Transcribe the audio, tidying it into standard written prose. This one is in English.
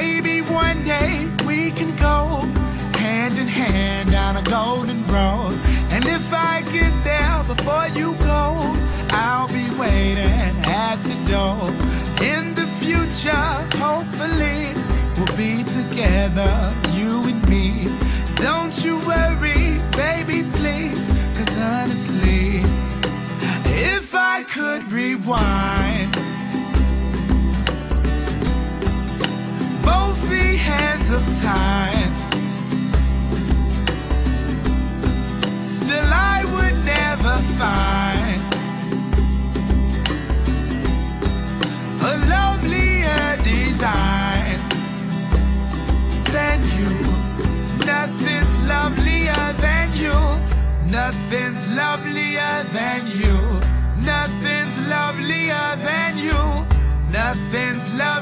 Maybe one day we can go hand in hand down a golden road. And if I get there before you go, I'll be waiting at the door. In the future, hopefully, we'll be together, you and me. Don't you worry, baby, please, 'cause honestly, if I could rewind both the hands of time, still I would never find a lovelier design than you. Nothing's lovelier than you. Nothing's lovelier than you. Nothing's lovelier than you. Nothing's lovelier.